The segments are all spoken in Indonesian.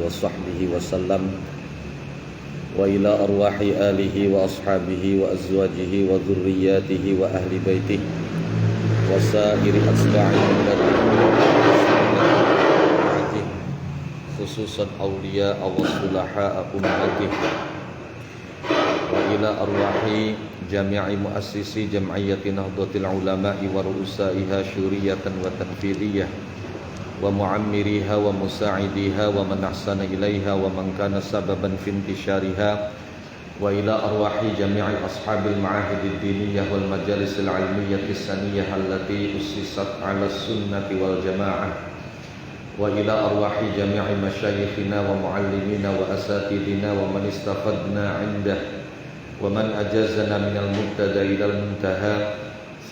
وصحبه وسلم وإلى أرواح آله وأصحابه وأزواجه وذرياته وأهل بيته وسائر أتباع ملته خصوصا أولياء وصلحاء أمته وإلى أرواح جميع مؤسسي جمعية نهضة العلماء ورؤسائها شورية وتنفيذية ومعمريها ومساعديها ومن أحسن إليها ومن كان سببا في انتشارها وإلى أرواح جميع أصحاب المعاهد الدينية والمجالس العلمية السنية التي أسست على السنة والجماعة وإلى أرواح جميع مشايخنا ومعلمينا وأساتذنا ومن استفدنا عنده ومن أجازنا من المبتدأ إلى المنتهى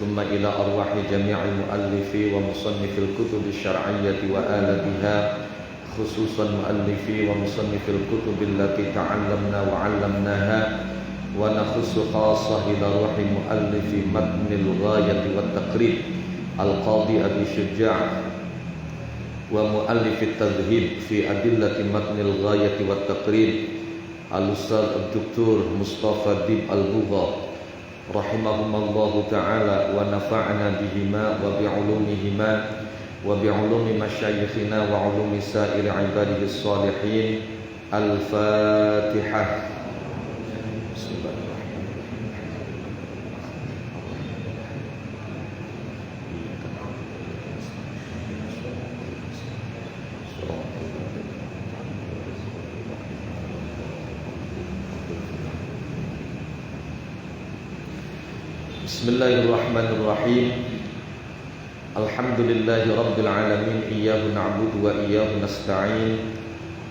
ثم إلى أرواح جميع مؤلفي ومصنفي الكتب الشرعية وآلتها خصوصا مؤلفي ومصنفي الكتب التي تعلمنا وعلمناها ونخص خاصة إلى روح مؤلف متن الغاية والتقريب القاضي أبي شجاع ومؤلف التذهيب في أدلة متن الغاية والتقريب الأستاذ الدكتور مصطفى ديب البوغا رحمهم الله تعالى ونفعنا بهما وبعلومهما وبعلوم مشايخنا وعلوم سائر عباده الصالحين. الفاتحة. Bismillahirrahmanirrahim. Alhamdulillahi rabbil alamin. Iyyahu na'budu wa iyyahu nasta'in.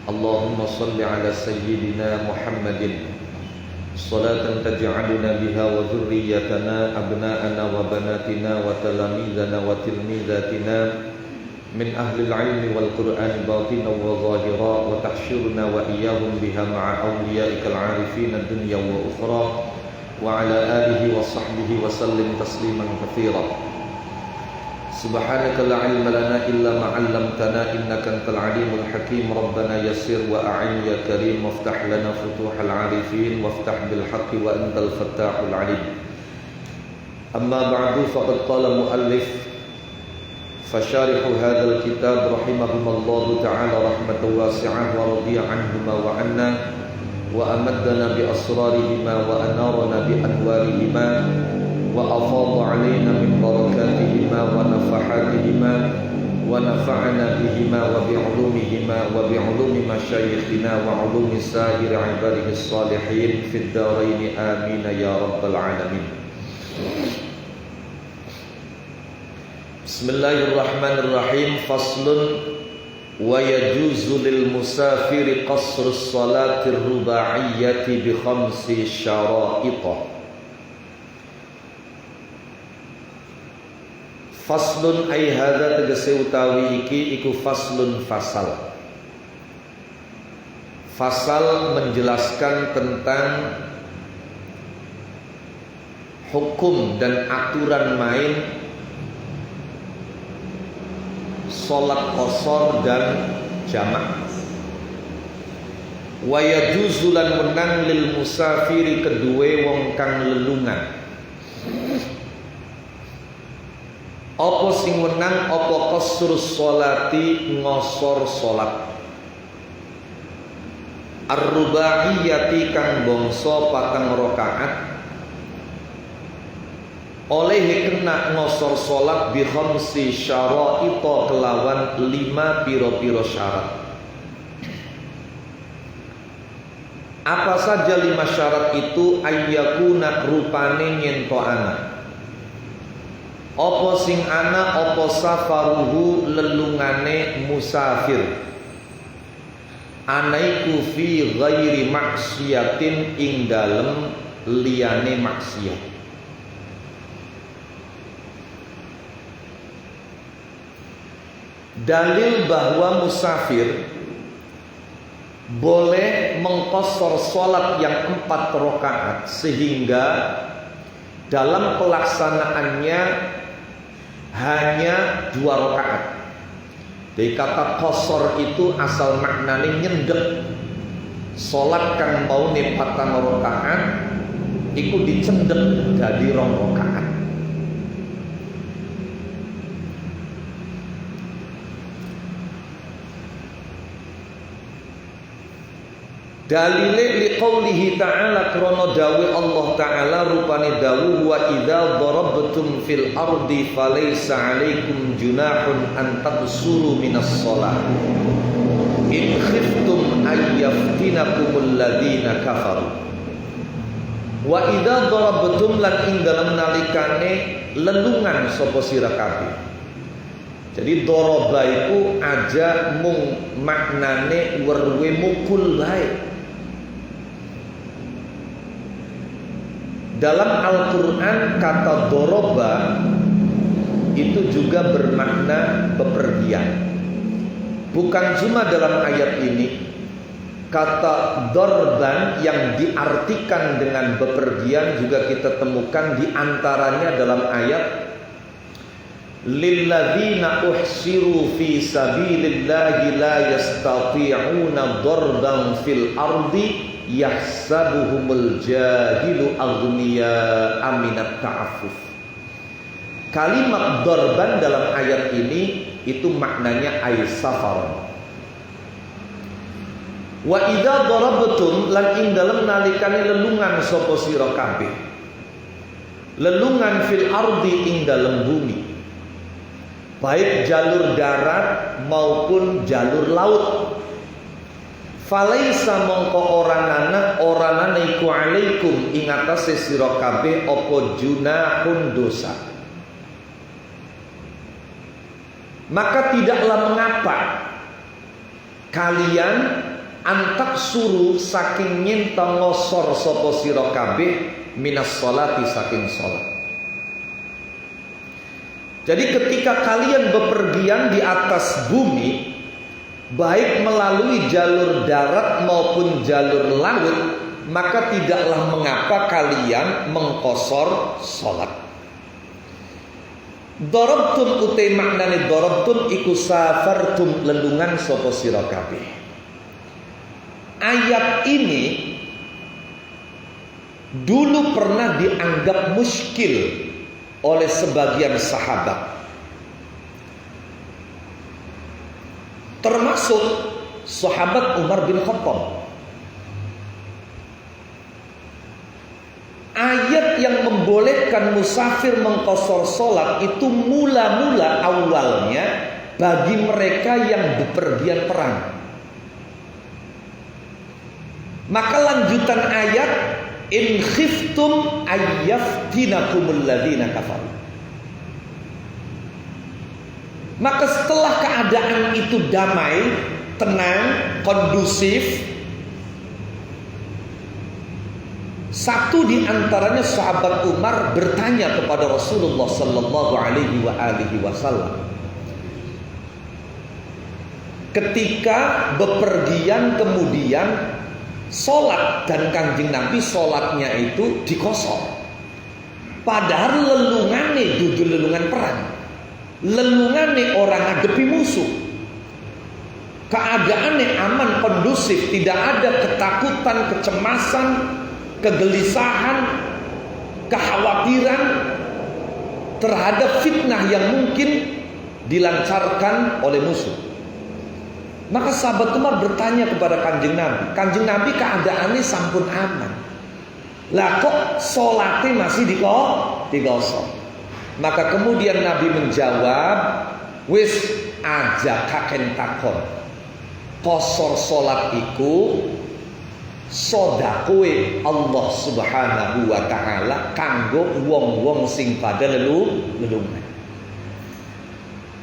Allahumma salli ala sayyidina Muhammadin salatan taj'aluna biha wa dhurriyyatana abna'ana wa banatina wa talamidana wa tilmidatina min ahli al-ilmi wal qur'ani batina wa zahira wa tahsyurna wa iyyahum biha ma'a awliyaikal 'arifin ad-dunya wa ukhra wa ala alihi wa sahbihi wa sallim tasliman katsira. Subhanaka la ilma lana illa ma 'allamtana innaka antal alimul hakim. Rabbana yassir wa a'in ya karim waftah lana futuhal 'arifin waftah bil haqqi wa antal fattahul 'alim. Amma ba'du, faqad qala muallif fasharihu hadzal kitab rahimahumallahu ta'ala rahmatan wasi'ah wa radiya anhuma wa anna وأمدنا بأسرارهما وأنارنا بأنوارهما وأفاض علينا من بركاتهما ونفحاتهما ونفعنا بهما وبعلومهما وبعلوم مشايخنا وعلوم سائر عباده الصالحين في الدارين آمين يا رب العالمين. بسم الله الرحمن الرحيم. فصل. ويجوز للمسافر قصر الصلاة الرباعية ب5 شرائط. Faslun ay hadza tegese utawi iki iku faslun fasal. Fasal menjelaskan tentang hukum dan aturan main salat qasar dan jamak. Wa yajuzu lan menang lil musafiri kedue wong kang lelungan. Apa sing menang apa qasrus sholati ngosor salat. Ar-rubaiyati kang bangsa 4 rakaat. Oleh kena ngosor solat bi khamsi syara'ita kelawan 5 piro-piro syarat. Apa saja 5 syarat itu? Ayyakuna rupane nyento ana. Apa sing ana? Apa safaruhu lelungane musafir. Anaiku fi ghairi maksiatin ing dalem liyane maksiat. Dalil bahwa musafir boleh mengqasar sholat yang 4 rakaat sehingga dalam pelaksanaannya hanya 2 rakaat. Dari kata qasar itu asal maknanya nyendek. Salat kang maune 4 rakaat iku dicendek dadi 2 rakaat. Dalile liqaulihi ta'ala krana dawe Allah ta'ala rupane dawuh wa idza darabtum fil ardi falaysa 'alaikum junahun an taqsuru minas shalah in khiftum ay yaftinakumul ladzina kafaru. Wa idza darabtum lan ing dalem nalikane lelungan sapa sira kabeh. Jadi daraba iku aja mung maknane werwe mukul bae. Dalam Al-Quran kata doroba itu juga bermakna bepergian. Bukan cuma dalam ayat ini. Kata dorban yang diartikan dengan bepergian juga kita temukan di antaranya dalam ayat lilladzina uhsiru fi sabilillahi la yastati'una dorban fil ardi yahsabuhumul jahilu aghniya aminat ta'affuf. Kalimat dorban dalam ayat ini itu maknanya ay safar. Wa idza darabtum lan ing dalem nalikane lelungan sapa sira kabeh. Lelungan fil ardi ing dalem bumi. Baik jalur darat maupun jalur laut. Falaisa mongko oranana iku alaikum ing atase sira kabeh apa junahun dosa. Maka tidaklah mengapa kalian antak suruh saking nyenta ngosor sapa sira kabeh minas sholati saking salat. Jadi ketika kalian bepergian di atas bumi, baik melalui jalur darat maupun jalur laut, maka tidaklah mengapa kalian mengqosor salat. Darabtum utai maknane darabtum iku safartum lelungan sapa sira kabeh. Ayat ini dulu pernah dianggap muskil oleh sebagian sahabat, termasuk sahabat Umar bin Khattab. Ayat yang membolehkan musafir mengqosor salat itu mula-mula awalnya bagi mereka yang bepergian perang. Maka lanjutan ayat in khiftum ayyaftinakumul ladzina kafaru. Maka setelah keadaan itu damai, tenang, kondusif, satu di antaranya sahabat Umar bertanya kepada Rasulullah sallallahu alaihi wasallam ketika bepergian kemudian sholat, dan Kanjeng Nabi sholatnya itu dikosor. Padahal lelungane dudu lelungan perang, lelungane orang ngadepi musuh, keadaannya aman, kondusif, tidak ada ketakutan, kecemasan, kegelisahan, kekhawatiran terhadap fitnah yang mungkin dilancarkan oleh musuh. Maka sahabat Umar bertanya kepada Kanjeng Nabi, Kanjeng Nabi keadaannya sampun aman, lah kok sholatnya masih dikosor? Maka kemudian Nabi menjawab, wis aja kaken takon, kosor sholat iku sodakoe Allah subhanahu wa ta'ala kanggo wong-wong sing pada lelungan.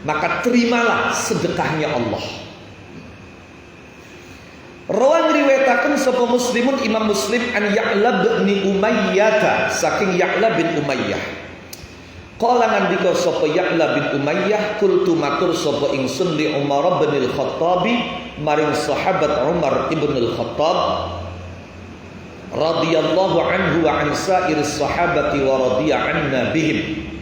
Maka terimalah sedekahnya Allah. Rawang riwayataken sapa Muslimun Imam Muslim an Ya'la bin Umayyah saking Ya'la bin Umayyah. Qala ngandika sapa Ya'la bin Umayyah qultu matur sapa ingsun li Umar bin Al-Khattab maring sahabat Umar ibn Al-Khattab radhiyallahu anhu wa an sa'ir sahabati wa radiya anna bihim.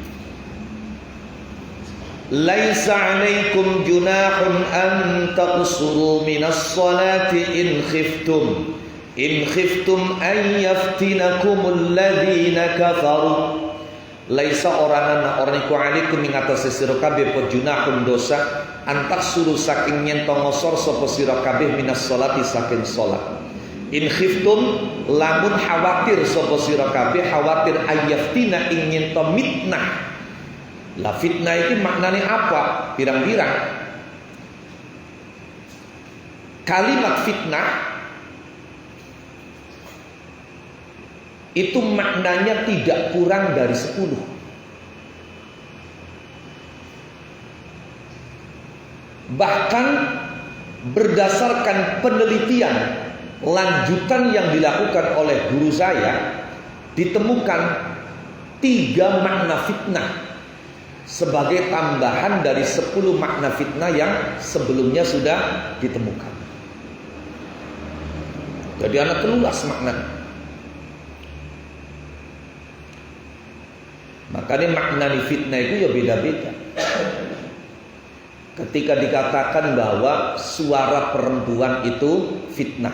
Laisa 'alaikum junahun an taqsuru minas salati in khiftum an yaftinakumul ladzina kafaru. Laisa orang iku alaikum ing atase sira kabeh apa junahun dosa antak suruh saking yen to ngosor sapa sira kabeh minas salati saking salat. In khiftum lamun khawatir sapa sira kabeh khawatir ayaftina ing yen to mitnah. Lah fitnah iki maknane apa? Pirang-pirang. Kalimat fitnah itu maknanya tidak kurang dari 10. Bahkan berdasarkan penelitian lanjutan yang dilakukan oleh guru saya, ditemukan 3 makna fitnah sebagai tambahan dari 10 makna fitnah yang sebelumnya sudah ditemukan. Jadi anak telulas maknanya. Makanya makna fitnah itu ya beda-beda. Ketika dikatakan bahwa suara perempuan itu fitnah,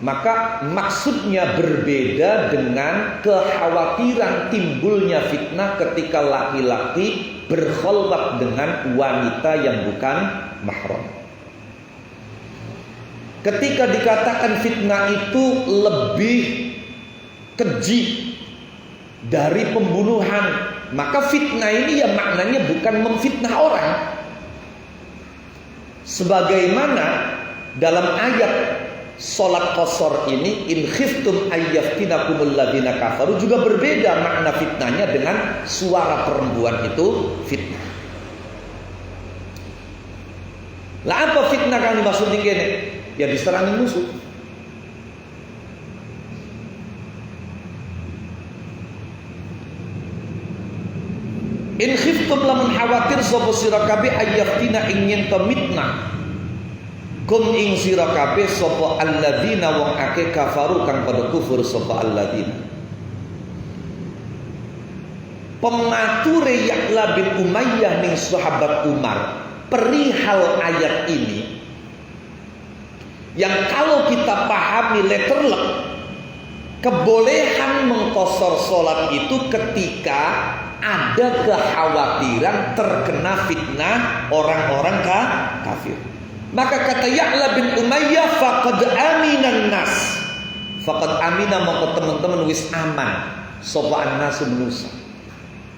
maka maksudnya berbeda dengan kekhawatiran timbulnya fitnah ketika laki-laki berkholwat dengan wanita yang bukan mahram. Ketika dikatakan fitnah itu lebih keji dari pembunuhan, maka fitnah ini ya maknanya bukan memfitnah orang. Sebagaimana dalam ayat salat qasar ini, in khiftum ayyaftinakumul ladzina kafaru, juga berbeda makna fitnahnya dengan suara perempuan itu fitnah. Lah apa fitnah kan dimaksud ini? Ya diserangi musuh. In khiftum lamun khawatir sapa sira kabeh ayyaftina ing yen to mitnah kum ing sira kabeh sapa alladzina wong akeh kafaru kang padha kufur sapa alladzina. Pemature Ya'la bin Umayyah ning sahabat Umar perihal ayat ini, yang kalau kita pahami letterlek, kebolehan mengqasar salat itu ketika ada kekhawatiran terkena fitnah orang-orang kafir. Maka kata Ya'la bin Umayyah, faqad aminan nas. Faqad amina mongko teman-teman wis aman sapa annas manusa.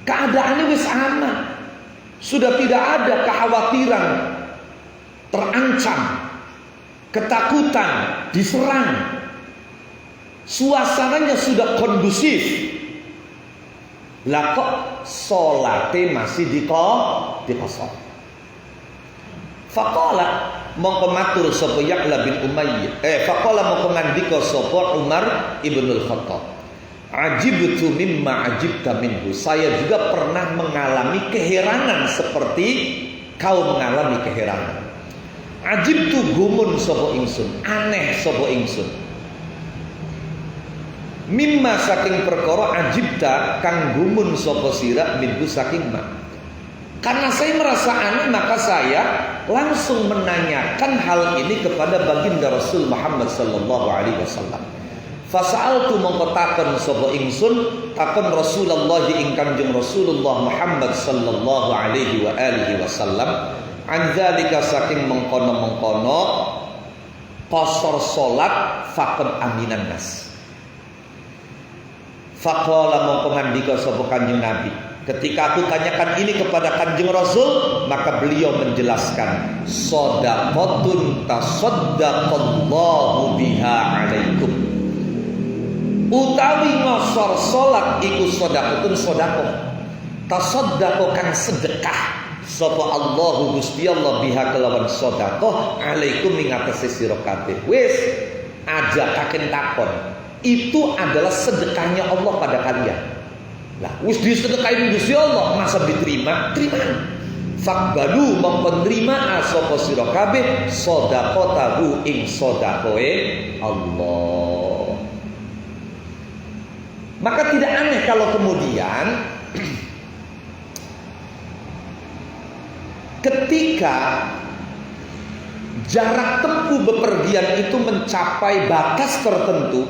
Keadaannya wis aman. Sudah tidak ada kekhawatiran terancam, ketakutan, diserang. Suasananya sudah kondusif. Lah kok salate masih dikosor. Faqala mongko matur sapa Ya'la bin Umayyah. Faqala mongko ngandika sapa Umar ibnul Khattab. Ajibtu mimma ajibta minhu. Saya juga pernah mengalami keheranan seperti kau mengalami keheranan. Ajibtu gumun sapa ingsun, aneh sapa ingsun. Mimma saking perkara ajibta kang gumun sapa sira minhu saking ma. Karena saya merasa aneh, maka saya langsung menanyakan hal ini kepada baginda Rasul Muhammad sallallahu alaihi wasallam. Fasa'altu mongko takon sapa ingsun takon Rasulullah ing Kanjeng Rasulullah Muhammad sallallahu alaihi wa alihi wasallam an zalika saking mengkono-mengkono qasar salat faqad aminan nas. Faqala mongko ngandika sapa Kanjeng Nabi, ketika aku tanyakan ini kepada Kanjeng Rasul, maka beliau menjelaskan, shadaqatun tasaddaqallahu biha alaikum. Utawi ngosor salat iku shadaqatun sedekah. Tasaddaqo kan sedekah sapa Allahu Gusti Allah biha kelawan sedekah alaikum ing atase sira kabeh. Wis ajakaken takon. Itu adalah sedekahnya Allah pada kalian. Lah wis disedekahin Gusti Allah, masa diterima? Terima. Faqbalu mongko nrima sapa sira kabeh sedaqatahu ing sedekahe Allah. Maka tidak aneh kalau kemudian ketika jarak tempuh bepergian itu mencapai batas tertentu,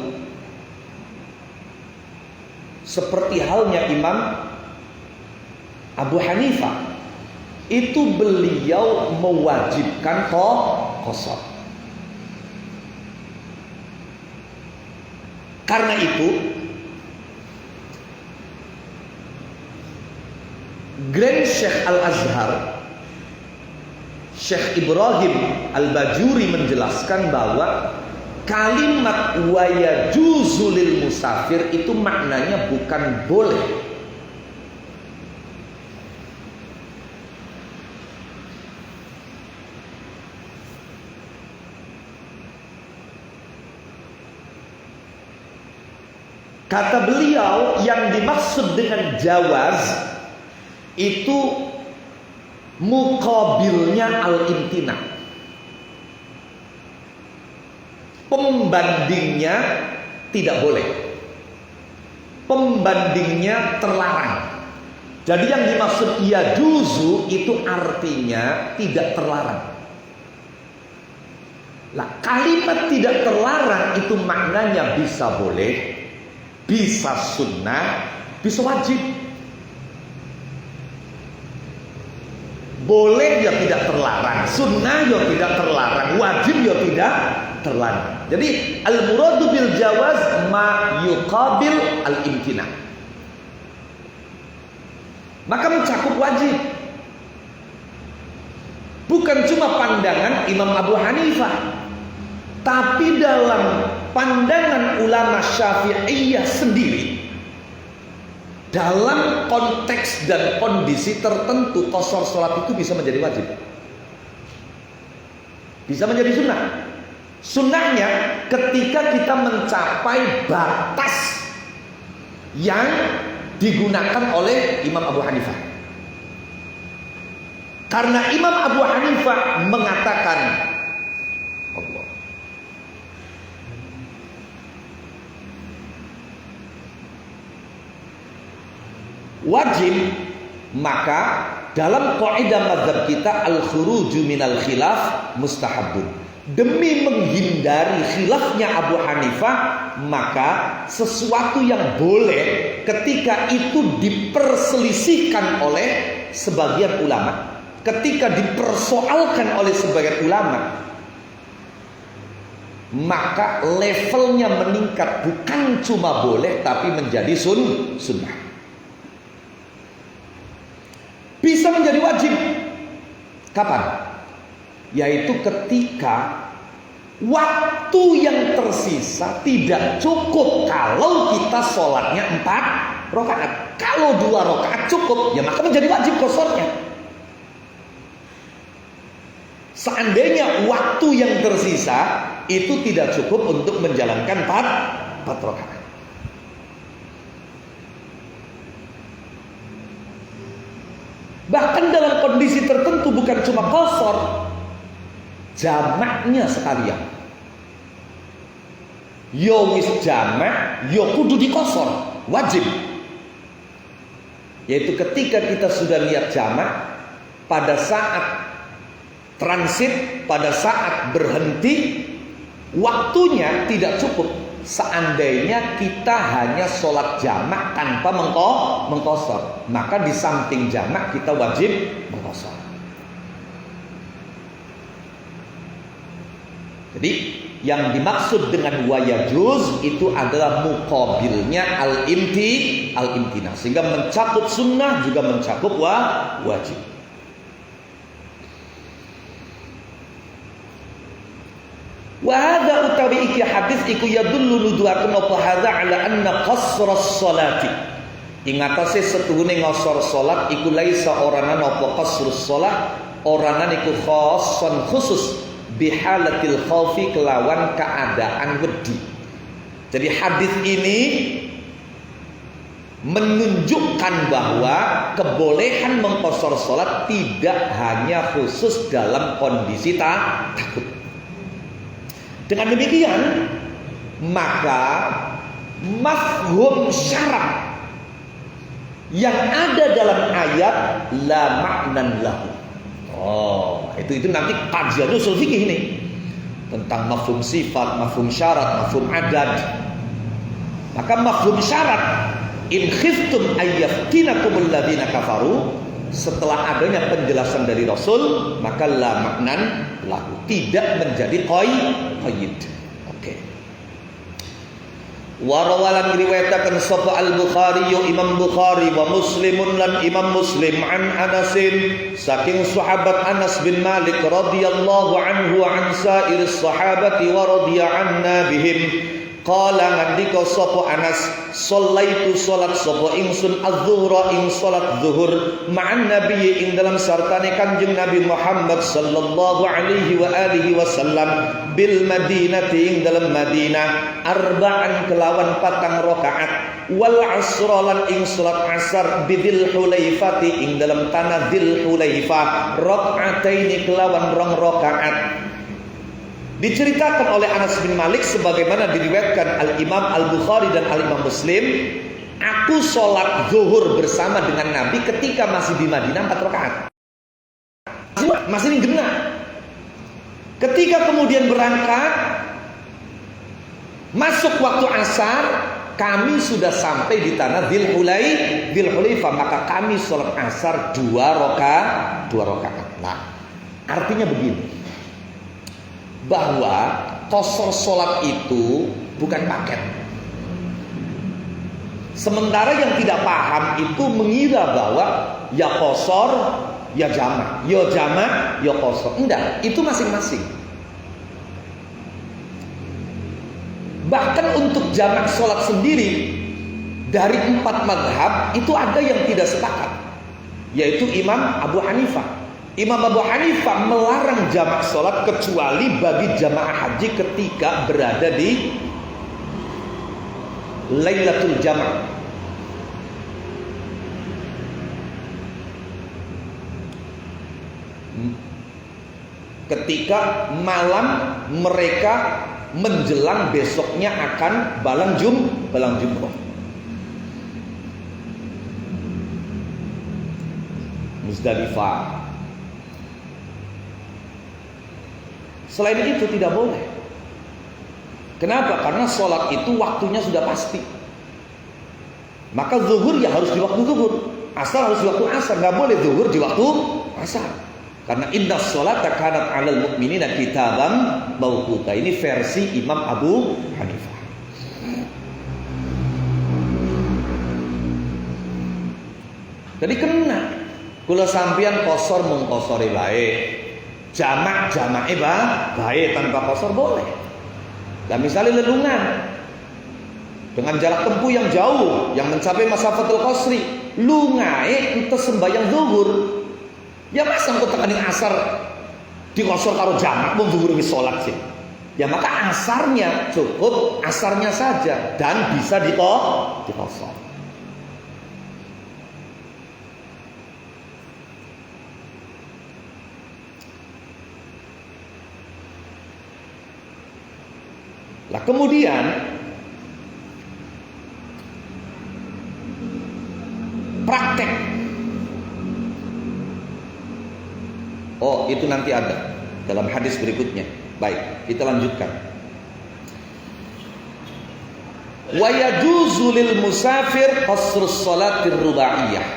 seperti halnya Imam Abu Hanifah, itu beliau mewajibkan qasar. Karena itu Grand Syekh Al-Azhar, Syekh Ibrahim Al-Bajuri menjelaskan bahwa kalimat wa yajuzu lil musafir itu maknanya bukan boleh. Kata beliau, yang dimaksud dengan jawaz itu muqabilnya al-imtina, pembandingnya tidak boleh, pembandingnya terlarang. Jadi yang dimaksud yajuzu itu artinya tidak terlarang. Lah, kalimat tidak terlarang itu maknanya bisa boleh, bisa sunnah, bisa wajib. Boleh ya tidak terlarang, sunnah ya tidak terlarang, wajib ya tidak terlarang. Jadi al-muradu bil jawaz ma yuqabil al-imtina. Maka mencakup wajib. Bukan cuma pandangan Imam Abu Hanifah, tapi dalam pandangan ulama Syafi'iyah sendiri, dalam konteks dan kondisi tertentu qasar sholat itu bisa menjadi wajib, bisa menjadi sunnah. Sunnahnya ketika kita mencapai batas yang digunakan oleh Imam Abu Hanifah. Karena Imam Abu Hanifah mengatakan Allah, wajib, maka dalam kaidah mazhab kita al-khuruju minal khilaf mustahabun. Demi menghindari khilafnya Abu Hanifah, maka sesuatu yang boleh ketika itu diperselisihkan oleh sebagian ulama, ketika dipersoalkan oleh sebagian ulama, maka levelnya meningkat, bukan cuma boleh tapi menjadi sunnah. Bisa menjadi wajib. Kapan? Yaitu ketika waktu yang tersisa tidak cukup. Kalau kita sholatnya 4 rakaat, kalau 2 rakaat cukup, ya maka menjadi wajib qasarnya. Seandainya waktu yang tersisa itu tidak cukup untuk menjalankan 4 rakaat. Bahkan dalam kondisi tertentu bukan cuma qasar, jamaknya sekalian. Yo wis jamak, yo kudu diqasar, wajib. Yaitu ketika kita sudah lihat jamak, pada saat transit, pada saat berhenti, waktunya tidak cukup. Seandainya kita hanya sholat jamak tanpa mengqasar, maka di samping jamak kita wajib mengqasar. Jadi yang dimaksud dengan wayajuz itu adalah muqabilnya al-imtina, sehingga mencakup sunnah juga mencakup wajib. Wa hadza utawi iki hadis iku yadullu nuduhaken apa hadza ala anna qasras sholati. Ing atase setuhune ngosor salat iku laisa oranan apa qasrus shalah, oranan iku khasson khusus bihalatil khaufi kelawan keadaan wedi. Jadi hadis ini menunjukkan bahwa kebolehan mengqasar salat tidak hanya khusus dalam kondisi takut. Dengan demikian, maka mafhum syarat yang ada dalam ayat la ma'nan lahu. Oh, itu nanti kajian usul fikih ini tentang mafhum sifat, mafhum syarat, mafhum adad. Maka mafhum syarat, in khiftum ayyaftinakumul ladzina kafaru, setelah adanya penjelasan dari Rasul, maka la maknan lahu, tidak menjadi qayyid. Oke. Warawalan riwayatakan sapa al-Bukhari Imam Bukhari wa Muslimun lan Imam Muslim an Anasin saking sahabat Anas bin Malik radhiyallahu anhu an sairis sahabati wa radhiya anna bihim. Qala ngandika sapa Anas, shallaitu salat sapa ingsun az-zuhra ing salat zuhur ma'an nabi ing dalam sartane Kanjeng Nabi Muhammad sallallahu alaihi wa alihi wasallam bil Madinati ing dalam Madinah arba'an kelawan patang rakaat wal asra lan ing salat asar bidil Hulaifati ing dalam tanah Dzul Hulaifah raka'ataini kelawan rong rakaat. Diceritakan oleh Anas bin Malik sebagaimana diriwayatkan Al-Imam Al-Bukhari dan Al-Imam Muslim, aku sholat zuhur bersama dengan Nabi ketika masih di Madinah 4 rakaat. Masih genap. Ketika kemudian berangkat masuk waktu asar, kami sudah sampai di tanah Dzul Hulaifah, maka kami sholat asar 2 rakaat. Nah, artinya begini, bahwa qasar sholat itu bukan paket. Sementara yang tidak paham itu mengira bahwa ya qasar ya jamak, ya qasar. Enggak, itu masing-masing. Bahkan untuk jamak sholat sendiri dari 4 mazhab itu ada yang tidak sepakat, yaitu Imam Abu Hanifah. Imam Abu Hanifah melarang jamak sholat kecuali bagi jamaah haji ketika berada di Lailatul Jama'. Ketika malam mereka menjelang besoknya akan balang jumroh. Muzdalifah. Selain itu tidak boleh. Kenapa? Karena sholat itu waktunya sudah pasti. Maka zuhur ya harus di waktu zuhur, asar harus di waktu asar. Nggak boleh zuhur di waktu asar. Karena inna sholata kanat 'alal mu'minina kitaban mawquta. Ini versi Imam Abu Hanifah. Jadi kena. Kula sampeyan qasar mung qasare wae. Jamak-jamake baik tanpa qasar boleh. Dan misalnya lelungan dengan jarak tempuh yang jauh yang mencapai masafatul qasri, lungae ente sembahyang zuhur. Ya masa engko tekaning asar di qasar karo jamak wong zuhur wis salat sih. Ya maka asarnya cukup asarnya saja dan bisa diqasar. Nah kemudian praktek. Oh itu nanti ada dalam hadis berikutnya. Baik, kita lanjutkan. Wa yajuzu lil musafir qasrus shalatir rubaiyah.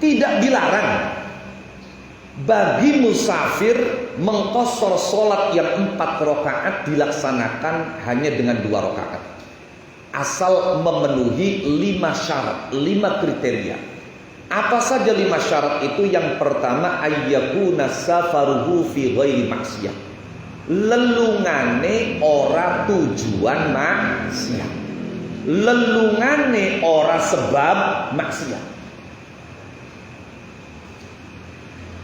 Tidak dilarang bagi musafir mengqasar sholat yang 4 rakaat dilaksanakan hanya dengan 2 rakaat, asal memenuhi 5 syarat, 5 kriteria. Apa saja 5 syarat itu? Yang pertama, ayyakuna safaruhu fi ghairi maksiyah, lelungane ora tujuan maksiat, lelungane ora sebab maksiat.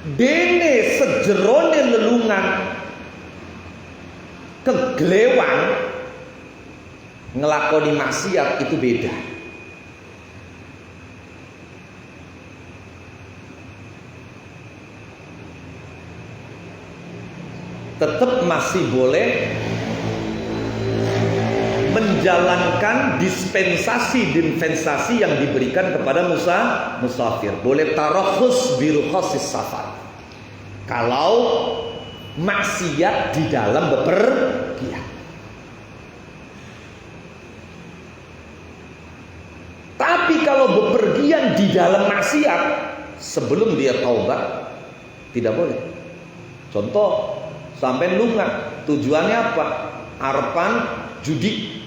Dene sejerone lelungan keglewang ngelakoni maksiat itu beda. Tetap masih boleh menjalankan dispensasi yang diberikan kepada musafir. Boleh tarakhus bi rukhasis safar. Kalau maksiat di dalam bepergian. Tapi kalau bepergian di dalam maksiat sebelum dia taubat tidak boleh. Contoh, sampai lunga, tujuannya apa? Arpan judi.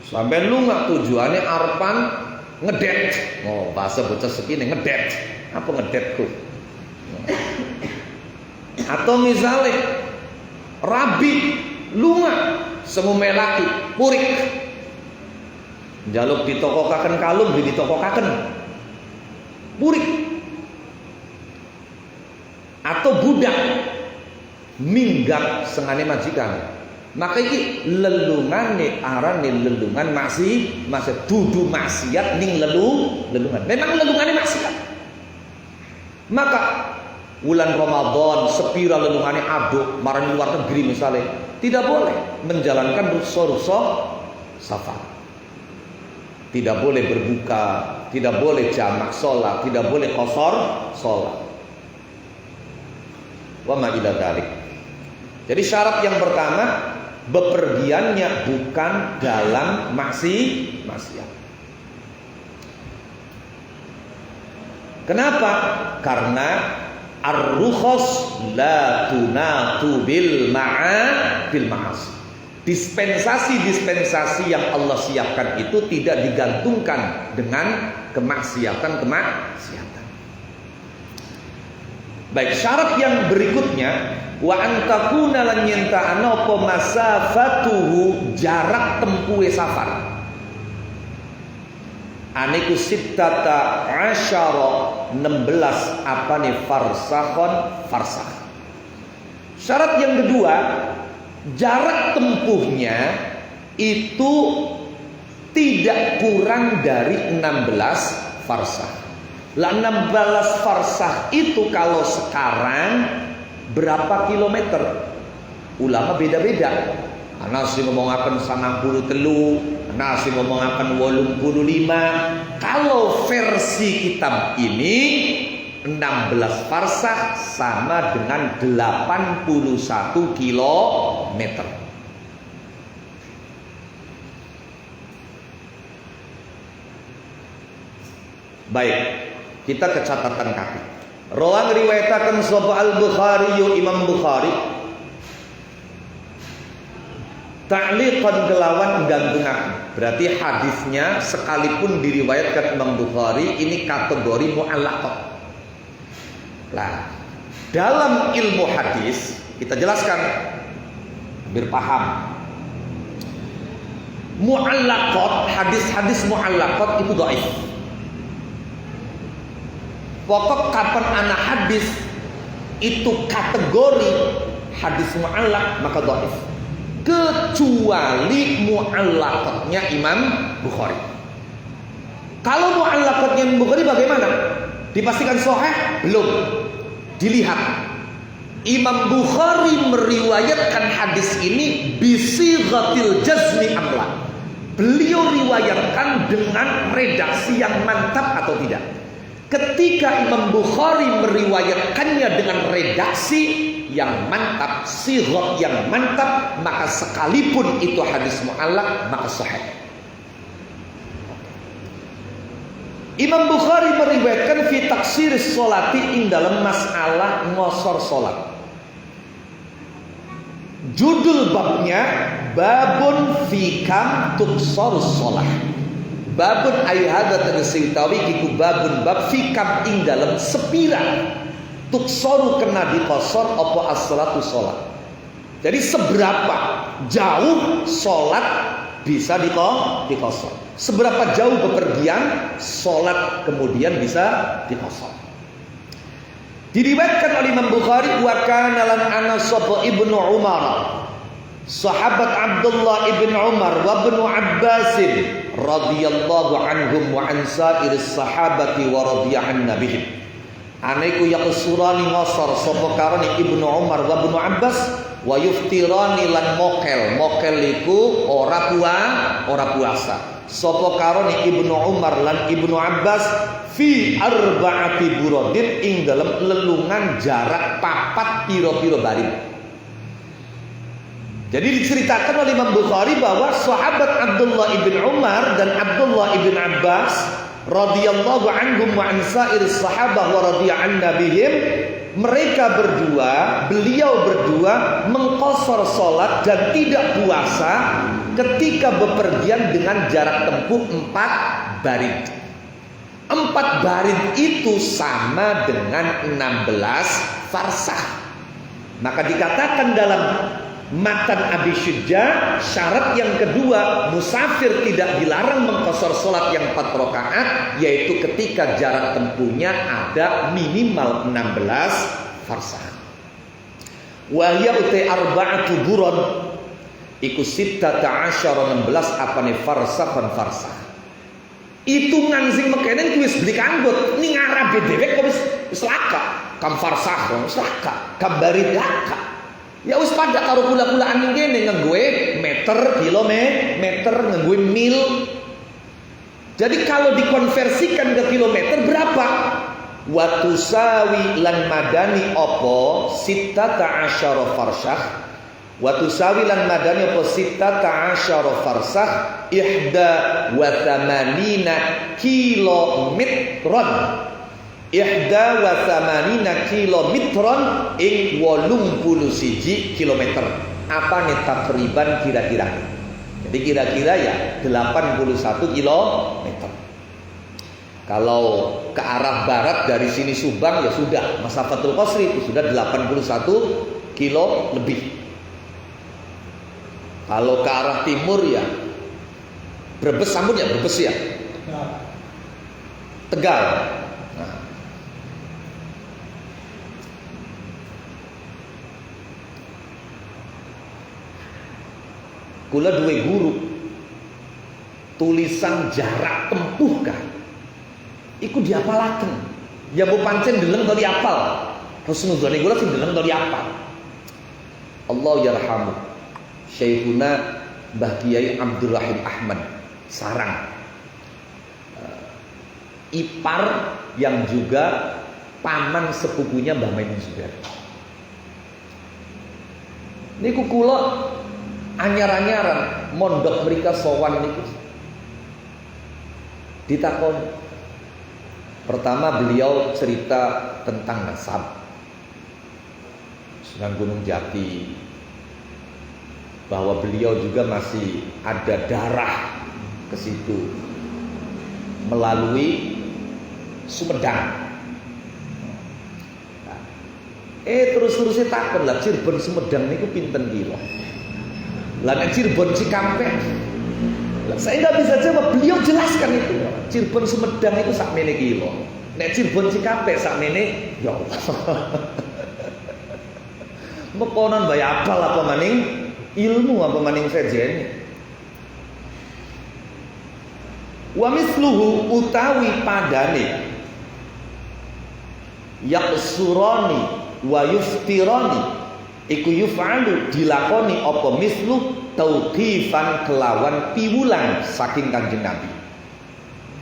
Sampai lunga tujuannya arpan ngedet. Oh, bahasa bocah sekini ngedet. Apa ngedetku? Atau misalnya rabi lunga semume laki purik jaluk ditokokaken kalung ditokokaken purik. Atau budak minggat sengane majikan, maka iki lelungane arane lelungan masih dudu maksiat ning lelungan. Memang lelungane maksiat. Maka bulan Ramadan sepira lelungane aduk marang luar negeri misalnya, tidak boleh menjalankan ruksa safar. Tidak boleh berbuka, tidak boleh jamak sholat, tidak boleh qasar sholat. Wa ma ila dzalik. Jadi syarat yang pertama, bepergiannya bukan dalam maksiat. Kenapa? Karena ar-rukhas la tunatu bil ma'asi. Dispensasi yang Allah siapkan itu tidak digantungkan dengan kemaksiatan. Baik, syarat yang berikutnya wa antakuna lan yenta'ana apa masafatuhu jarak tempuhe safar. Aniku sittata asyara 16 apane farsah. Syarat yang kedua, jarak tempuhnya itu tidak kurang dari 16 farsah. Lah 16 farsah itu kalau sekarang berapa kilometer? Ulama beda-beda. Ana sing ngomongaken 93, ana sing ngomongaken 85. Kalau versi kitab ini 16 farsah sama dengan 81 kilometer. Baik, kita ke catatan kaki. Rawang riwayataken sapa Al-Bukhari Imam Bukhari ta'liqan kelawan ganggungan. Berarti hadisnya sekalipun diriwayatkan Imam Bukhari ini kategori mu'allaqah. Nah, dalam ilmu hadis kita jelaskan biar paham. Mu'allaqat, hadis-hadis mu'allaqat itu dhaif. Pokok kapan anak hadis itu kategori hadis mu'allaq maka dhaif. Kecuali mu'allaqatnya Imam Bukhari. Kalau mu'allaqatnya Imam Bukhari bagaimana? Dipastikan sahih? Belum. Dilihat. Imam Bukhari meriwayatkan hadis ini bisighatil jazmi amla. Beliau riwayatkan dengan redaksi yang mantap atau tidak. Ketika Imam Bukhari meriwayatkannya dengan redaksi yang mantap, sighat yang mantap, maka sekalipun itu hadis mu'allaq maka sahih. Imam Bukhari meriwayatkan fi taksiris sholati ing dalam masalah ngosor sholat. Judul babnya babun fi kam tuksarus sholat. Babun ayhada tegesi utawi iku babun bab fi kam ing dalam sepira tuksoru kena dikosor apa as-salatu sholat. Jadi seberapa jauh sholat bisa dikosor, seberapa jauh bepergian sholat kemudian bisa dikosor. Diriwayatkan oleh Imam Bukhari wa kana lan ana sapa Ibnu Umar, sahabat Abdullah ibn Umar wa ibnu Abbas radhiyallahu anhum wa an sa'iris sahabati wa radhiyallahu nabihim. Aneku yaqsurani ngasar sapa karane Ibnu Umar wa ibnu Abbas Wa yuftirani lan mokel. Mokel iku ora puasa. Sapa karone Ibnu Umar lan Ibnu Abbas fi arba'ati burodin ing dalam lelungan jarak papat piro-piro barin. Jadi diceritakan oleh Imam Bukhari bahwa sahabat Abdullah ibn Umar dan Abdullah ibn Abbas radhiyallahu anhum wa an sa'iris sahabah wa radhiyallahu nabihim, mereka berdua, beliau berdua mengqashar salat dan tidak puasa ketika bepergian dengan jarak tempuh 4 barid. 4 barid itu sama dengan 16 farsah. Maka dikatakan dalam Matan Abi Syuja, syarat yang kedua, musafir tidak dilarang mengqashar salat yang 4 rakaat, yaitu ketika jarak tempuhnya ada minimal 16 farsah. Wa hiya utai arba'atu burad iku 16 apane farsah. Hitungan sing mekene wis beli kanggut ning Arabe dhewe kok wis laka. Kam farsah wis laka, kam barid laka. Ya wis pada karo kula-kulaan ning kene nganggo meter, kilometer, nganggo mil. Jadi kalau dikonversikan ke kilometer berapa? Wa tusawi lan madani apa 16 farsah. Wa tusawi lan madani apa 16 farsah 81 kilometron. 81 kilometron ing 81 kilometer. Apa nih takriban kira-kira? Jadi kira-kira ya 81 kilometer. Kalau ke arah barat dari sini Subang ya sudah Masafatul Qasri itu sudah 81 kilo lebih. Kalau ke arah timur ya Brebes, Sambut ya Brebes ya. Tegal. Nah. Kula duwe guru tulisan jarak tempuh kan. Iku diapalaken. Ya bu pancen deleng to diapal. Husnuzane kula sing deleng to diapal. Allah yarhamu Syekhuna Mbah Kiai Abdurrahim Ahmad Sarang, ipar yang juga paman sepupunya Mbah Maimun Sudarjo. Niku kula anyar-anyaran mondok mereka sowan niku. Ditakoni. Pertama beliau cerita tentang nasab Sunan Gunung Jati, bahwa beliau juga masih ada darah ke situ melalui Sumedang. Nah, terus-terusnya takon lah Cirebon Sumedang niku pinten kilo? Lah nek Cirebon Cikampek, saya nggak bisa jawab. Beliau jelaskan itu. Cirebon Sumedang itu sakmene kilo. Nek Cirebon Cikampek sakmene, ya Allah. Mekonon bae apal apa maning ilmu apa maning sejene. Wa misluhu utawi padane yaqsurani wa yuftirani iku yuf'alu dilakoni apa mislu tauqifan kelawan piwulang saking Kanjeng Nabi.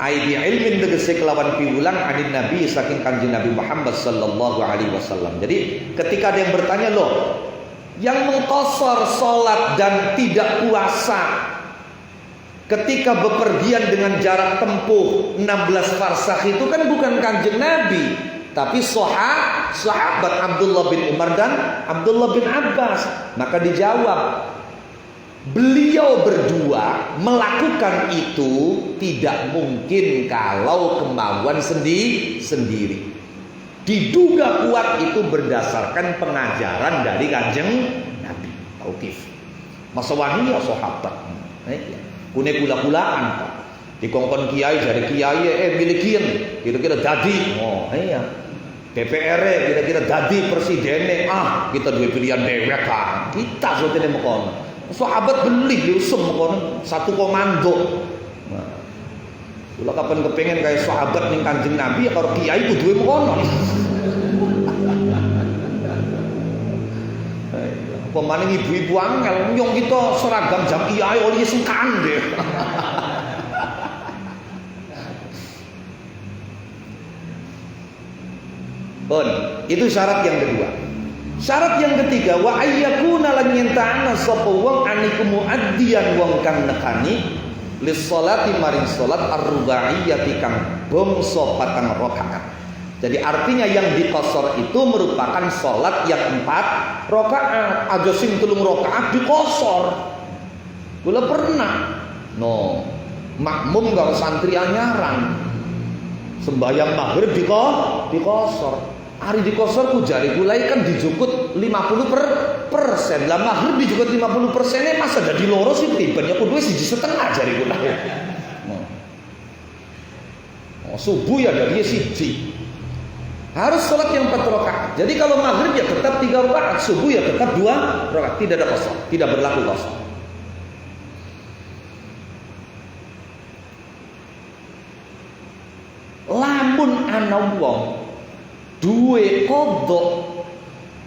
Aidi ilmin tegese kelawan piwulang anin Nabi saking Kanjeng Nabi Muhammad sallallahu alaihi wasallam. Jadi ketika ada yang bertanya, loh, yang mengqashar salat dan tidak puasa ketika bepergian dengan jarak tempuh 16 farsakh itu kan bukan Kanjeng Nabi, tapi sahabat Abdullah bin Umar dan Abdullah bin Abbas. Maka dijawab, beliau berdua melakukan itu tidak mungkin kalau kemauan sendiri. Diduga kuat itu berdasarkan pengajaran dari Kanjeng Nabi. Tauqif. Masa wahyu sahabat. Kune kula-kulaan Pak. Dikongkon kiai dari kiai milikin kira-kira dadi. Oh iya. DPR kira-kira dadi presiden. Kita dua pilihan dewek kan. Kita sotene mekono. Sahabat beli diusum mekono satu komando. Nah, kula kapan kepengen kayak sahabat ning Kanjeng Nabi ya karo kiai kudu mekono. Pemane ibu-ibu angel nyong kita seragam jamiah oleh sungkan deh. Pun, itu syarat yang kedua. Syarat yang ketiga, wa ayyakuna lan yenta'ana sapa wong aniku muaddiyan wong kang nekani lis sholati maring salat ar-rubaiyati kang bangsa patang rakaat. Jadi artinya yang dikosor itu merupakan salat yang 4 rakaat. Aja sing 3 rakaat dikosor. Kula pernah makmum karo santri anyaran. Sembahyang maghrib dikosor. Hari dikosor ku jari gulai kan dijukut 50%. Lah maghrib dijukut 50%-nya masa jadi loro sih tipennya kudu 1,5 jari gulai. Subuh ya dari siji. Harus sholat yang 4 rakaat. Jadi kalau maghrib ya tetap 3 rakaat, subuh ya tetap 2 rakaat, tidak ada kosor, tidak berlaku kosor. Lamun ana wong duwe kodok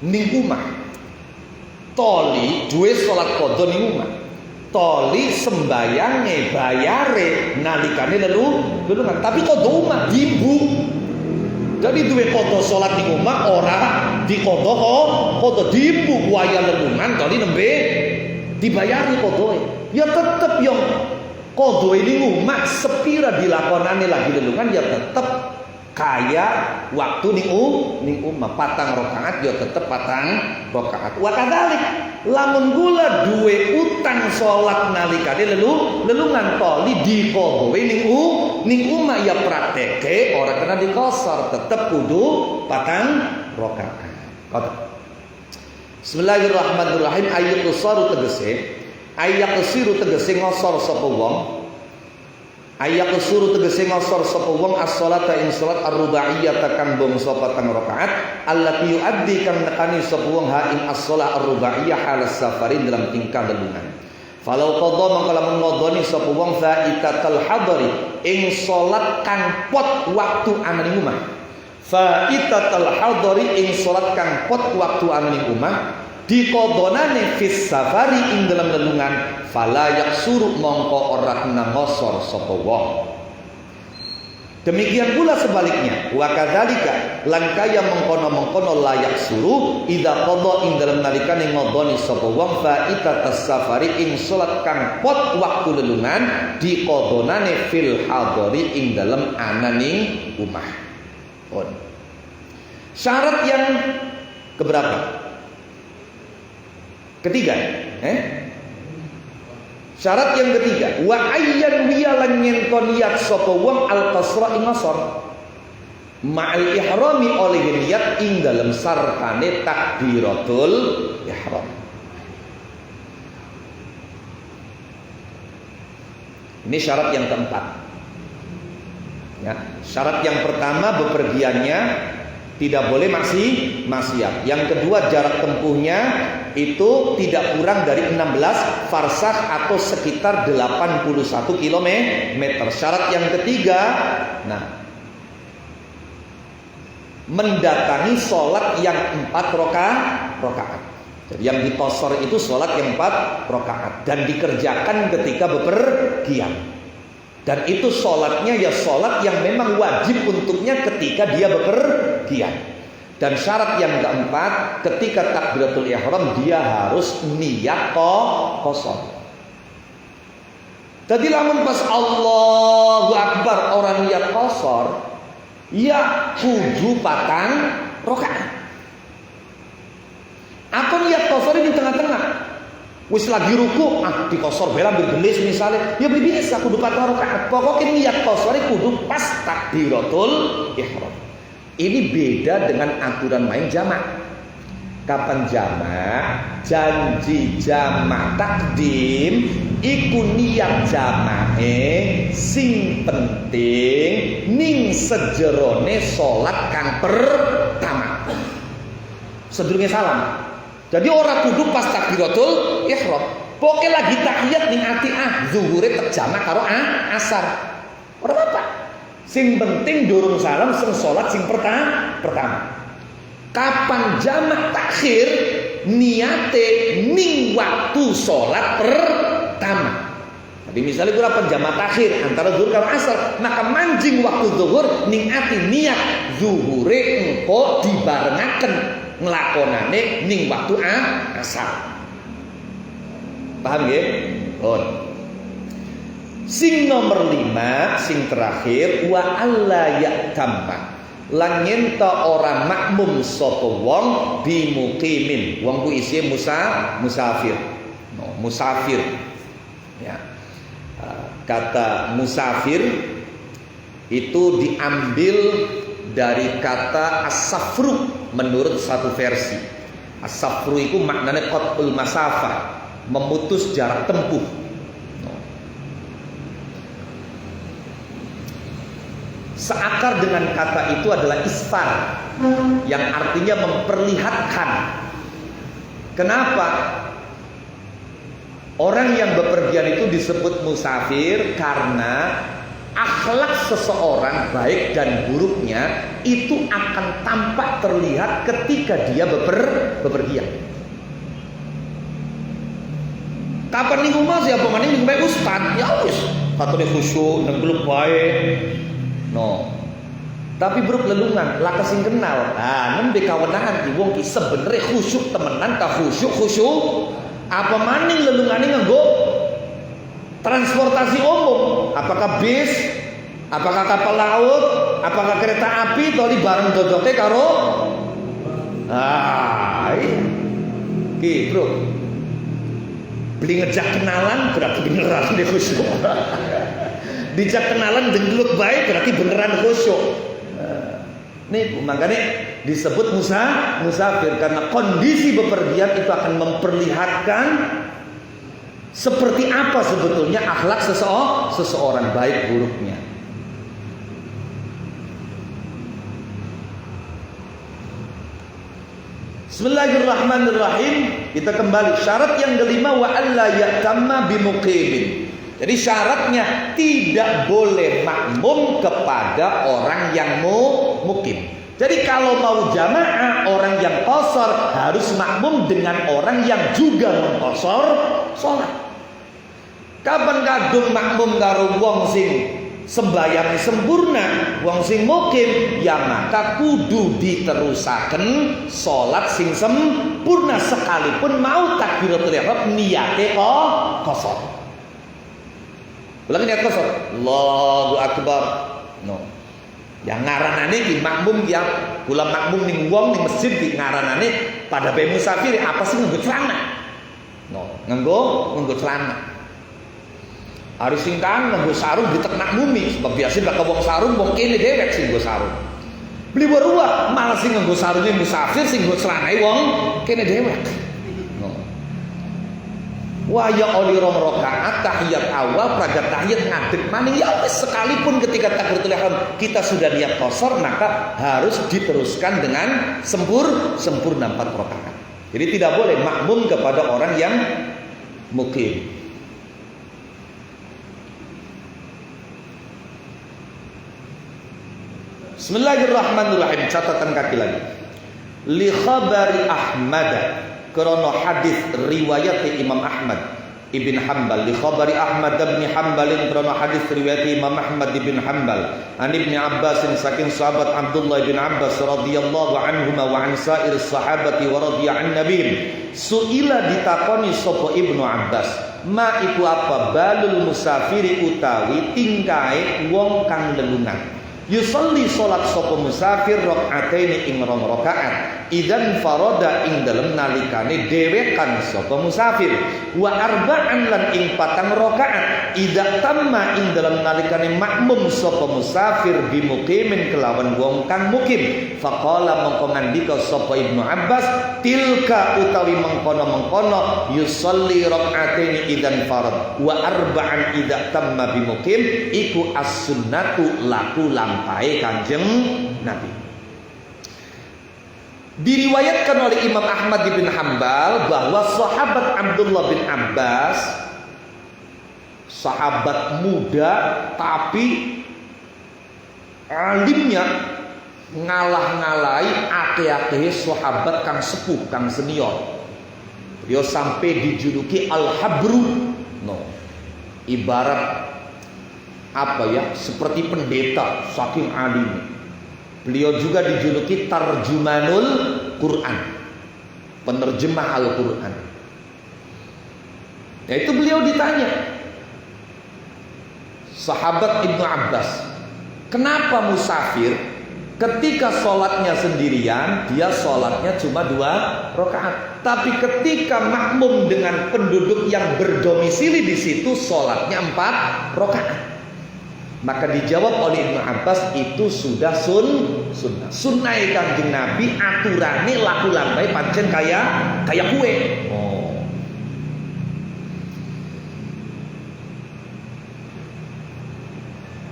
ning omah, toli duwe salat kodok ning omah, toli sembayange bayare nalikane lelungan, tapi kodok omah dimbu. Jadi duwe kodok salat ning omah ora dikodok kodok dimbu waya lelungan toli nembe dibayari kodoke. Ya tetep yang kodoke ning omah sepira dilakonane lagi lelungan ya tetep kaya waktu ning omah 4 rakaat ya tetep 4 rakaat. Wa kadzalik lamun gula duwe utang salat nalikane lelungan toli dikodoke ning omah ya prakteke ora kena dikosor, tetep kudu 4 rakaat. Bismillahirrahmanirrahim. Ayyuqsaru tegese ngosor sapa wong. Ayyaqsuru tegese ngosor sapa wong as-shalata ing salat ar-rubaiyata kang bangsa 4 rakaat allati yuaddi kang nekani sapa wong ha ing as-shalah ar-rubaiyah halas safarin dalam tingkah lelungan. Falau qadha mangko lamun ngodoni sapa wong faitatal hadari ing salat kang pot waktu ana ning omah. Faitatal hadari ing salat kang pot waktu ana ning omah dikodonane fis safari ing dalam lelungan fala yaksuru mongko ora kena ngosor sapa wong. Demikian pula sebaliknya wa kadzalika lan kaya mengkono-mengkono layak suruh idza qadha ing dalam nalikane ngodoni sapa wong faitatas safari ing salat kang pot waktu lelungan dikodonane fil hadari ing dalam ananing omah. Syarat yang keberapa? Ketiga, syarat yang ketiga, wa ayyan wiyalan nyenton niat sapa wong al-qasra ing ngasor ma'al ihrami oleh niat ing dalam sartane takbiratul ihram. Ini syarat yang keempat. Ya, syarat yang pertama bepergiannya tidak boleh maksiat. Yang kedua jarak tempuhnya itu tidak kurang dari 16 farsakh atau sekitar 81 km. Syarat yang ketiga, mendatangi sholat yang 4 rakaat. Jadi yang ditosor itu sholat yang 4 rakaat dan dikerjakan ketika bepergian. Dan itu sholatnya ya sholat yang memang wajib untuknya ketika dia bepergian. Dan syarat yang keempat, ketika takbiratul ihram dia harus niat qasar. Jadi lamun pas Allahu Akbar orang niat qasar, ya kudu 4 rakaat. Aku niat qasar di tengah-tengah. Wis lagi ruku, dikosor bela bergelis misalnya, ya bisa kudu 4 rakaat. Pokoknya niat qasar kudu pas takbiratul ihram. Ini beda dengan aturan main jamak. Kapan jamak? Janji jamak takdim iku niat jamake sing penting ning sejerone salat kang pertama. Sedurunge salam. Jadi orang kudu pas takbiratul ihram. Pokoke lagi tahiyat ning ati zuhure tek jamak karo asar. Ora apa. Sing penting durung salam sing salat sing pertama. Kapan jamak takhir niate ning waktu sholat pertama. Tapi misalnya gue lapan jamaah takhir antara zuhur karo asar, maka manjing waktu zuhur ning ati niat zuhure engko dibarengaken nglakonane ning waktu asar. Paham nggih? Oh. Sing nomor 5, sing terakhir, wa alla ya'tamma lan yen ta ora makmum sapa wong bimuqimin. Wong ku isih musafir. Musafir. Ya. Kata musafir itu diambil dari kata as-safru menurut satu versi. As-safru itu maknanya qat'ul masafah, memutus jarak tempuh. Seakar dengan kata itu adalah isfar, yang artinya memperlihatkan. Kenapa? Orang yang bepergian itu disebut musafir karena akhlak seseorang baik dan buruknya itu akan tampak terlihat ketika dia bepergian. Kapan nih rumah siapa mana nih baik ustad ya wis katone khusyuk nang gelem bae. No. Tapi buruk lelungan laka sing kenal. Ah nembe kawenangan ki wong ki sebenere khusyuk temenan ta khusyuk apa maning lelungane nganggo transportasi umum, apakah bis, apakah kapal laut, apakah kereta api, toli bareng dodoke karo bro. Beli ngejak kenalan berarti beneran deh khusyuk. Dijak kenalan denggeluk baik berarti beneran khusyuk. Nih makanya disebut musafir karena kondisi bepergian itu akan memperlihatkan seperti apa sebetulnya akhlak seseorang baik buruknya. Bismillahirrahmanirrahim. Kita kembali syarat yang kelima wa alla ya'tamma bimuqimin. Jadi syaratnya tidak boleh makmum kepada orang yang mukim. Jadi kalau mau jamaah orang yang qashar harus makmum dengan orang yang juga mengqashar salat. Kapan kadung makmum karo wong sing sembahyang sempurna, wong sing mukim, ya maka kudu diterusaken salat sing sempurna sekalipun mau takbiratul ihram niate qashar. Ulangi niat qashar. Allahu akbar. No. Yang ngaranane ki makmum yang kula makmum ning wong ning masjid ki ngaranane pada bae musafir apa sih nganggo celana. No, nganggo celana. Harus sing kan nganggo sarung ditek makmumi sebab biasa bakal wong sarung wong kene dhewek sing nganggo sarung. Beli berua malah sing nganggo sarunge musafir sing nganggo celanae wong kene dhewek. Wah ya oli rong rakaat tahiyat awal pragat tahiyat ngadeg maning ya wis sekalipun ketika takbiratul ihram kita sudah niat qashar maka harus diteruskan dengan sempurna 4 rakaat. Jadi tidak boleh makmum kepada orang yang mukim. Bismillahirrahmanirrahim. Catatan kaki lagi. Li khabari Ahmad karena hadis riwayat Imam Ahmad Ibn Hanbal li khabari Ahmad bin Hanbal karena hadis riwayat Imam Ahmad bin Hanbal an Ibn Abbas saking sahabat Abdullah bin Abbas radhiyallahu anhuma wa an sa'ir sahabati wa radhiya an nabiy suila ditakoni sapa Ibnu Abbas ma iku apa balul musafiri utawi tingkae wong kang lelungan yusalli salat sapa musafir rakaataini ing rong rakaat idzan farada ing dalem nalikane dhewekan sapa musafir wa arba'an lan ing 4 rakaat idza tamma ing dalem nalikane makmum sapa musafir bi muqimin kelawan wong kang mukim faqala mongko ngandika sapa Ibnu Abbas tilka utawi mengkono-mengkono yusalli rakaataini idzan farad wa arba'an idza tamma bi muqim iku as-sunnatu laku lampahe Kanjeng Nabi. Diriwayatkan oleh Imam Ahmad bin Hanbal bahwa sahabat Abdullah bin Abbas, sahabat muda tapi alimnya ngalah-ngalahi akeh-akeh sahabat kang sepuh kang senior. Beliau sampai dijuluki Al-Habru. No. Ibarat apa ya? Seperti pendeta saking alim. Beliau juga dijuluki Tarjumanul Quran, penerjemah Al-Quran. Yaitu beliau ditanya, sahabat Ibnu Abbas, kenapa musafir ketika sholatnya sendirian, dia sholatnya cuma 2 rakaat, tapi ketika makmum dengan penduduk yang berdomisili di situ, sholatnya 4 rakaat. Maka dijawab oleh Ibnu Abbas, itu sudah sunnah. Sunnah Kanjeng Nabi aturane laku lambai pancen kayak kue. Oh.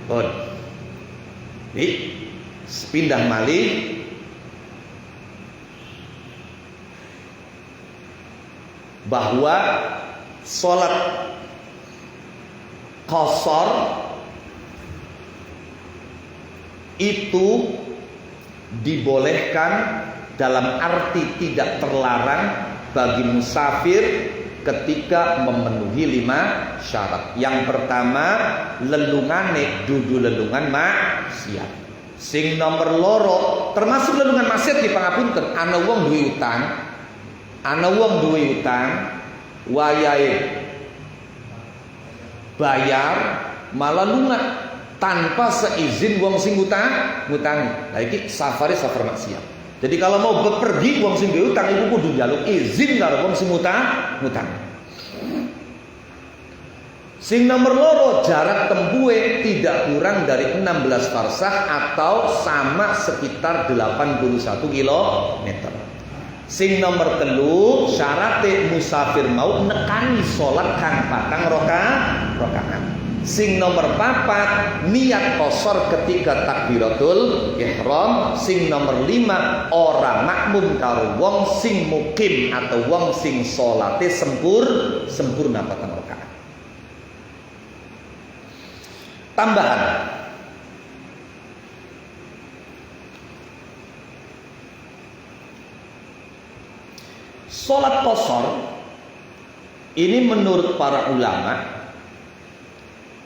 Bon. Nih, sepindah malih bahwa sholat qashar itu dibolehkan dalam arti tidak terlarang bagi musafir ketika memenuhi 5 syarat. Yang pertama, lelungane dudu lelungan maksiat. Sing nomor loro, termasuk lelungan maksiat di pangapunten, ana wong duwe utang, wayahe bayar malah lunga tanpa seizin wong sing ngutangi. Lah iki safar maksiat. Jadi kalau mau pergi wong sing duwe utang iku kudu njaluk izin karo wong sing ngutang. Sing nomor loro, jarak tempuhe tidak kurang dari 16 farsah atau sama sekitar 81 km. Sing nomor telu, syaratnya musafir mau nekani sholat kang patang rakaat. Sing nomor 4, niat qashar ketika takbiratul ihram. Sing nomor 5, ora makmum karo wong sing mukim atau wong sing sholate sempurna patang rakaat. Tambahan, sholat qashar ini menurut para ulama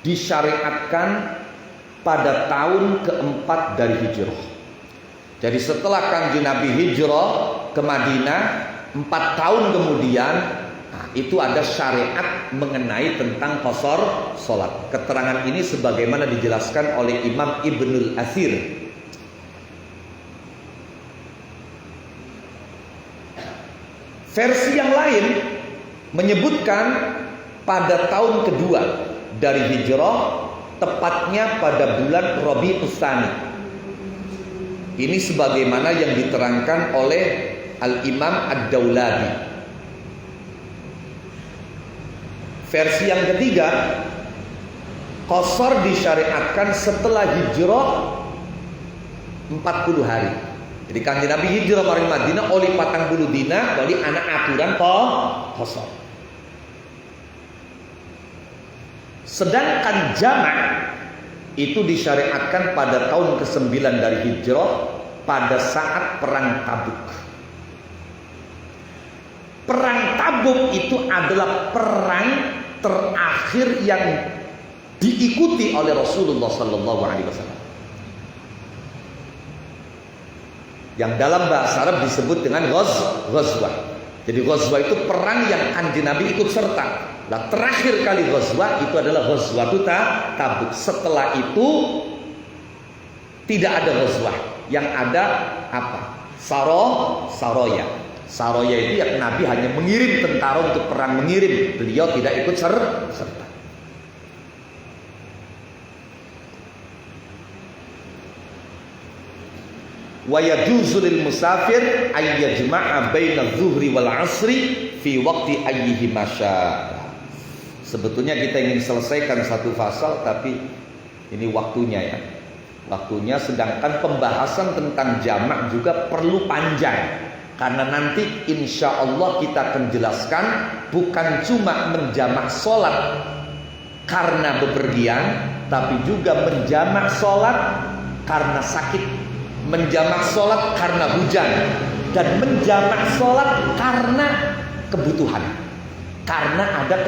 disyariatkan pada tahun keempat dari hijrah. Jadi setelah Kanjeng Nabi hijrah ke Madinah 4 tahun kemudian, itu ada syariat mengenai tentang qashar salat. Keterangan ini sebagaimana dijelaskan oleh Imam Ibnul Athir. Versi yang lain menyebutkan pada tahun kedua dari hijrah, tepatnya pada bulan Rabiul Tsani. Ini sebagaimana yang diterangkan oleh Al-Imam Ad-Dauladi. Versi yang ketiga, qashar disyariatkan setelah hijrah 40 hari. Jadi Kanjeng Nabi hijrah maring Madinah oleh 40 dina, oleh anak aturan qashar. Sedangkan jamak itu disyariatkan pada tahun ke-9 dari hijrah pada saat perang Tabuk. Perang Tabuk itu adalah perang terakhir yang diikuti oleh Rasulullah sallallahu alaihi wasallam. Yang dalam bahasa Arab disebut dengan ghazwah. Jadi ghazwah itu perang yang Kanjeng Nabi ikut serta. Nah, terakhir kali ghazwah itu adalah ghazwah Tabuk. Setelah itu tidak ada ghazwah. Yang ada apa? Saroya. Saroya itu ya Nabi hanya mengirim tentara untuk perang, mengirim. Beliau tidak ikut serta. Wa yajuzu lil musafir ay yajma'a baina adh-dhuhri wal 'ashri fi waqti ayyihi masya. Sebetulnya kita ingin selesaikan satu fasal, tapi ini waktunya ya. Waktunya, sedangkan pembahasan tentang jamak juga perlu panjang. Karena nanti insya Allah kita akan jelaskan bukan cuma menjamak sholat karena bepergian, tapi juga menjamak sholat karena sakit, menjamak sholat karena hujan, dan menjamak sholat karena kebutuhan, karena ada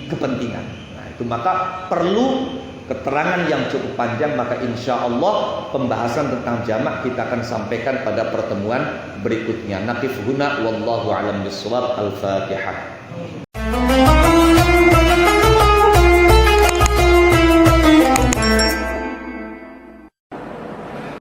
kepentingan. Nah, itu maka perlu keterangan yang cukup panjang. Maka insya Allah pembahasan tentang jamak kita akan sampaikan pada pertemuan berikutnya. Naqif huna wallahu a'lam bishawab. Al-Fatihah.